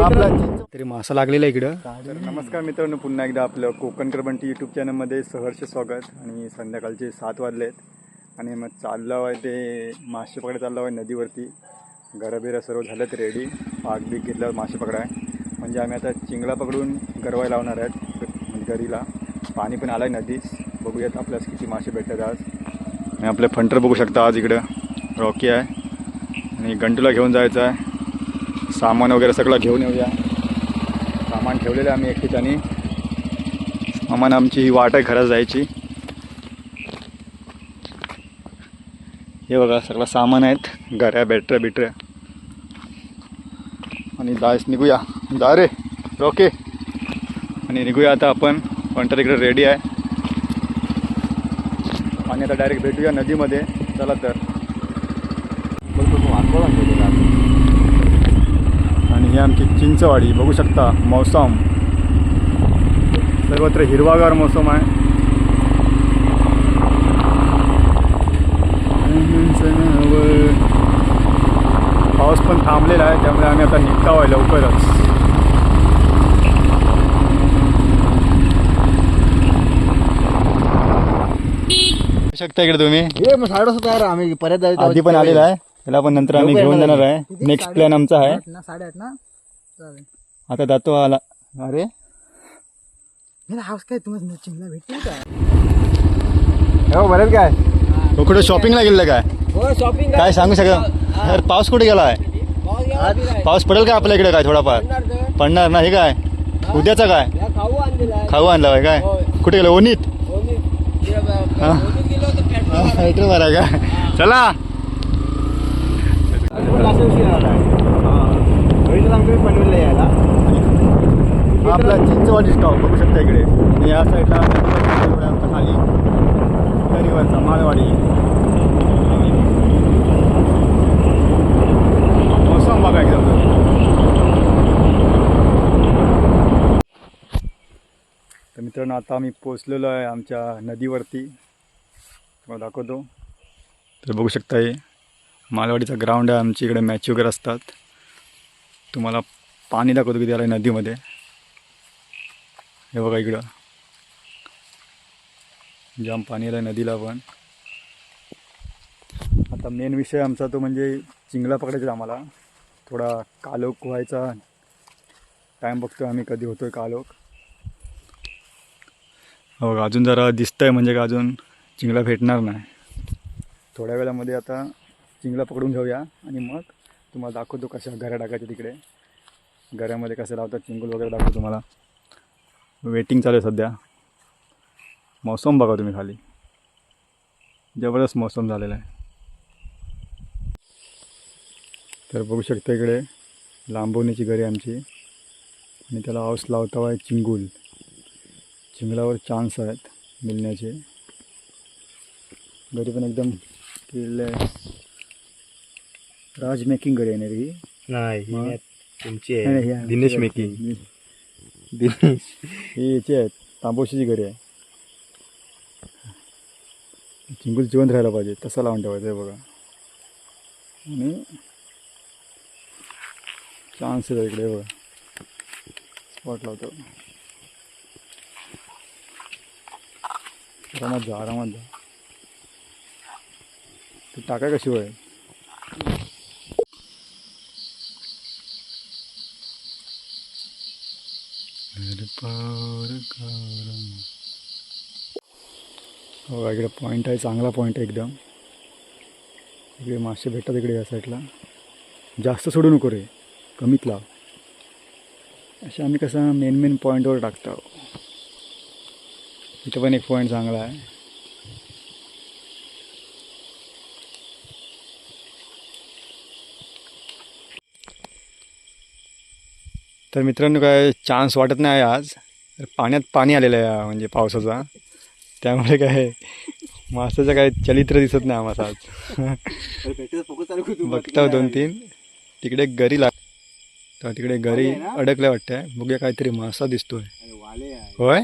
तरी मासा लागलेला इकडं. तर नमस्कार मित्रांनो, पुन्हा एकदा आपलं कोकण करबंटी यूट्यूब चॅनलमध्ये सहर्ष स्वागत. आणि संध्याकाळचे 7 वाजलेत आणि मग चाललो आहे ते मासे पकडायला चाललो आहे नदीवरती. घरबिरा सर्व झालेत रेडी. पाग बीक घेतल्यावर मासे पकडाय म्हणजे आम्ही आता चिंगळा पकडून गरवाय लावणार आहेत. म्हणजे गरीला पाणी पण आलं आहे नदीस. बघूयात आपल्यास किती मासे भेटतात आज. आणि आपले फंटर बघू शकता आज इकडं रॉकी आहे आणि गंटूला घेऊन जायचं आहे. सामान वगैरे सगळं घेऊन येऊया. सामान ठेवलेलं आहे आम्ही एक ठिकाणी. सामान आमची ही वाट आहे घरात जायची. हे बघा सगळं सामान आहेत, घऱ्या बॅटऱ्या बिटऱ्या. आणि जायच निघूया. जा रे ओके. आणि निघूया आता आपण. पंटर इकडे रेडी आहे आणि आता डायरेक्ट भेटूया नदीमध्ये. चला तर. आणि ही आमची चिंचवाडी बघू शकता. मौसम सर्वत्र हिरवागार मौसम आहे. पाऊस पण थांबलेला आहे त्यामुळे आम्ही आता निघतो आहे लवकरच. शकता इकडे तुम्ही. आम्ही परत आधी पण आलेला आहे त्याला पण नंतर आम्ही घेऊन जाणार आहे. नेक्स्ट प्लॅन आमचा आहे. 8:30 ना. आता जातो आला. अरे हाऊस काय तुम्हाला चिंगला भेटतील काय? हो बरं काय कुठे शॉपिंगला गेलं काय? हो शॉपिंग काय सांगू शकता यार. पाऊस कुठे गेला आहे? पाऊस पडेल का आपल्या इकडे? काय थोडाफार पडणार नाही काय? उद्याचा काय खाऊ आणला आहे काय? कुठे गेलं? ओनीत पेट्रोल भरा का? चला आपला चिंचवाडी स्टॉप बघू शकता इकडे. आणि या साईडला आमचा खाली दरीवरचा माळवाडी. मौसम बघा एकदम. तर मित्रांनो आता आम्ही पोचलेलो आहे आमच्या नदीवरती. तुम्हाला दाखवतो. तर बघू शकता हे मालवाडीचा ग्राउंड आहे. आमच्या इकडे मॅच वगैरे असतात. तुम्हाला पाणी दाखवतो किती आलं नदीमध्ये. हे बघा इकडं जाम पाणी आलं नदीला पण. आता मेन विषय आमचा तो म्हणजे चिंगळा पकडायचा. आम्हाला थोडा कालोख व्हायचा टाईम बघतो आम्ही कधी होतोय कालोख. हो बघा अजून जरा दिसतंय म्हणजे का अजून चिंगळा भेटणार नाही. थोड्या वेळामध्ये आता चिंगळा पकडून घेऊया आणि मग तुम्हाला दाखवतो कशा घऱ्या टाकायच्या तिकडे. घऱ्यामध्ये कसं लावतात चिंगूल वगैरे दाखवतो तुम्हाला. वेटिंग चालू आहे सध्या. मौसम बघा तुम्ही खाली. जबरदस्त मौसम झालेला आहे. तर बघू शकता इकडे लांबवण्याची घरी आमची. आणि त्याला औस लावता आहे चिंगूल. चिंगलावर चान्स आहेत मिळण्याचे. घरी पण एकदम केलेलं आहे. राज मेकिंग घरी येणार ही नाही तुमची दिनेश मेकिंग. दिनेश हे याचे आहेत तांबोशीची घरी आहे. चिंगूल जिवंत राहायला पाहिजे तसं लावून ठेवायचं आहे बघा. आणि चान्स आहे इकडे बघा. स्पॉट लावतो. आरामात जा आरामात जा. ती टाका कशी होय. हो इकडे पॉईंट आहे. चांगला पॉईंट आहे एकदम. इकडे मासे भेटतात इकडे या साईडला. जास्त सोडू नको रे, कमीत लाव. असे आम्ही कसं मेन पॉईंटवर टाकतो. इथं पण एक पॉईंट चांगला आहे. तर मित्रांनो काय चान्स वाटत नाही आज. पाण्यात पाणी आलेलं आहे म्हणजे पावसाचा. त्यामुळे काय मासाचं काय चरित्र दिसत नाही आम्हाला आज. बघता 2-3 तिकडे गरी तर तिकडे गरी अडकल्या वाटतं. बघूया काहीतरी मासा दिसतोय. होय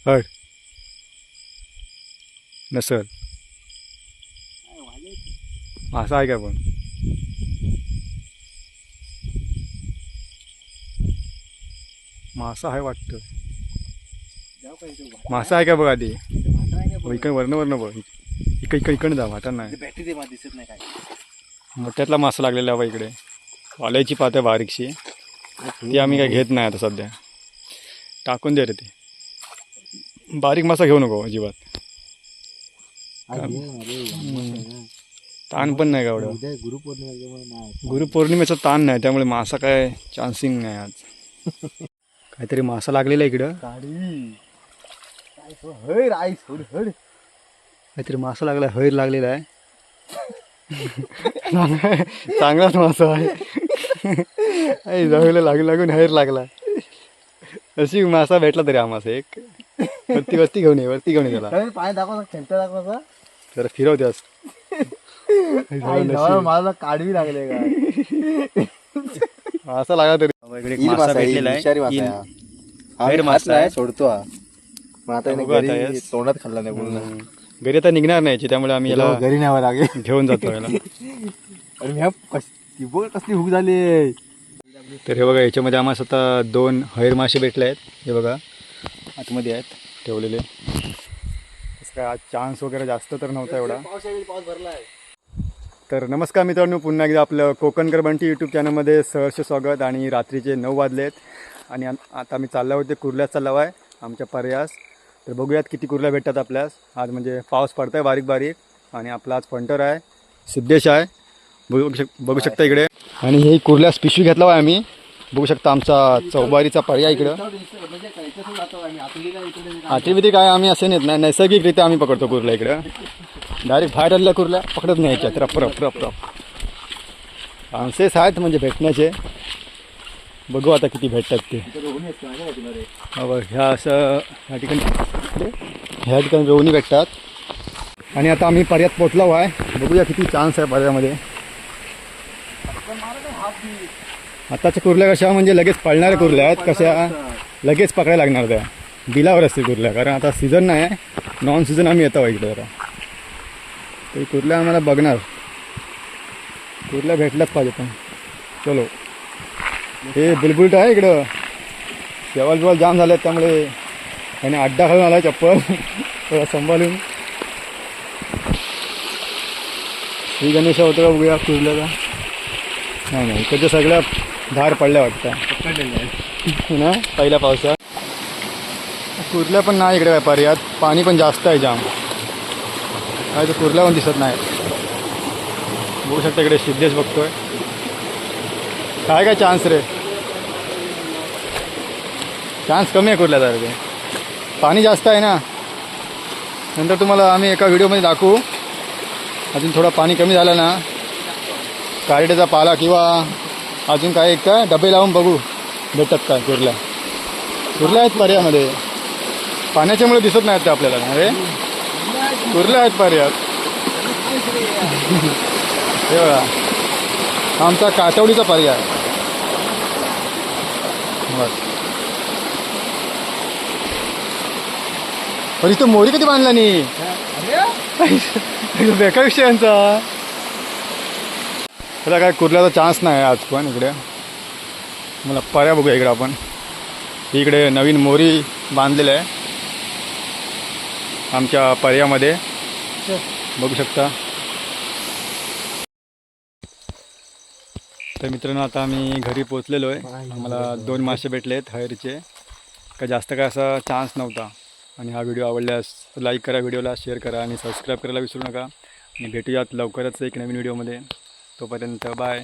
हड नसल मासा आहे का पण. मासा आहे वाटतं. मासा आहे का बघ आधी. इकडे वरनं बघ. इकडे जा वाटा नाही. बॅटरी दे मला दिसत नाही काय. मोठ्यातला मासा लागलेला हवा इकडे. वाल्याची पात आहे बारीकशी. ती आम्ही काय घेत नाही आता सध्या. टाकून दे रे ते. बारीक मासा घेऊ नको अजिबात. ताण पण नाही का एवढं. गुरुपौर्णिमेचा ताण नाही त्यामुळे मासा काय चान्सिंग नाही आज. काहीतरी मासा लागलेला इकडं. काहीतरी मासा लागला हैर लागलेला आहे. चांगलाच मासा आहे. जवळ लागून हैर लागला. अशी मासा भेटला तरी आम्हाला एक वरती घेऊन ये त्याला. पाय दाखवा खेळता दाखवा जरा फिरवत्यास. मला काढवी लागले का मासा लागला तरी. इकडे एक मासा भेटलेला आहे. हैर मासा आहे. सोडतो आता तोंडात खाल्ला नाही बोलणं. घरी आता निघणार नाही त्यामुळे आम्ही याला घरी न्यावं लागेल घेऊन जातो याला. अरे कसली भूक झाली. तर हे बघा याच्यामध्ये आम्हाला आता 2 हैर मासे भेटले आहेत. हे बघा आतमध्ये आहेत ठेवलेले. तसं काय आज चान्स वगैरे जास्त तर नव्हता एवढा. पाऊस भरलाय. तर नमस्कार मित्रांनो, पुन्हा एकदा आपलं कोकणकर बंटी यूट्यूब चॅनलमध्ये सहर्ष स्वागत. आणि रात्रीचे 9 वाजले आहेत आणि आता आम्ही चाललो होते कुर्ल्यास चाललो आहे आमच्या पर्यास. तर बघूयात किती कुर्ल्या भेटतात आपल्यास आज. म्हणजे पाऊस पडत आहे बारीक बारीक. आणि आपला आज फंटर आहे सिद्धेश आहे. बघू शकता इकडे. आणि हे कुर्ल्यास पिशवी घेतला आहे आम्ही. बघू शकता आमचा चौबारीचा पर्याय इकडं. आठवीमध्ये काय आम्ही असे नेत नाही, नैसर्गिकरित्या आम्ही पकडतो कुर्ल्या इकडं. डायरेक्ट बाहेर आलेल्या कुर्ल्या पकडत नाही याच्यात. रप चान्सेस आहेत म्हणजे भेटण्याचे. बघू आता किती भेटतात ते. ह्या असं ह्या ठिकाणी रोवणी भेटतात. आणि आता आम्ही पर्यात पोचलो आहे. बघूया किती चान्स आहे पर्यामध्ये. आताच्या कुर्ल्या कशा म्हणजे लगेच पळणाऱ्या कुर्ल्या आहेत. कशा लगेच पकडायला लागणार त्या बिलावर असतील कुर्ल्या. कारण आता सीझन नाही आहे, नॉन सीझन आम्ही येतो इकडे जरा. तर कुर्ल्या आम्हाला बघणार. कुर्ल्या भेटल्याच पाहिजे. पण चलो. हे बुलबुलट आहे इकडं. जेवाल जाम झाले आहेत त्यामुळे त्याने अड्डा घालून आला चप्पल थोडा सांभाळून. ही गणेश होतं का बघूया कुर्ल्याचा. नाही इकडच्या सगळ्या धार पडल्या वाटतं ना पहिल्या पावसात. कुर्ल्या पण नाही इकडे काय पर्यात. पाणी पण जास्त आहे जाम. काय तर कुर्ल्या पण दिसत नाही. बघू शकता इकडे सिद्धेश बघतोय. काय चान्स रे. चान्स कमी आहे कुर्ल्याचा. पाणी जास्त आहे ना. नंतर तुम्हाला आम्ही एका व्हिडिओमध्ये दाखवू. अजून थोडा पाणी कमी झालं ना कारडेचा पाला किंवा अजून काय एक काय डबे लावून बघू भेटतात काय कुर्ल्या. कुर्ल्या आहेत पर्यामध्ये. पाण्याच्यामुळे दिसत नाहीत ते आपल्याला. अरे कुर्ल्या आहेत पर्यात. हे बघा आमचा कातवडीचा पर्याय. बस. पण इथं मोरी कधी बांधला नाही. बेकार विषयांचा. त्याला काय कुर्ल्याचा चान्स नाही आज पण इकडे. मला पर्या बघूया इकडे आपण. इकडे नवीन मोरी बांधलेलं आहे आमच्या पर्यामध्ये. बघू शकता. तर मित्रांनो आता आम्ही घरी पोचलेलो आहे. आम्हाला 2 मासे भेटले आहेत हैरचे. काय जास्त काय असा चान्स नव्हता. आणि हा व्हिडिओ आवडल्यास लाईक करा, व्हिडिओला शेअर करा आणि सबस्क्राईब करायला विसरू नका. आणि भेटूयात लवकरच एक नवीन व्हिडिओमध्ये. तोपर्यंत बाय.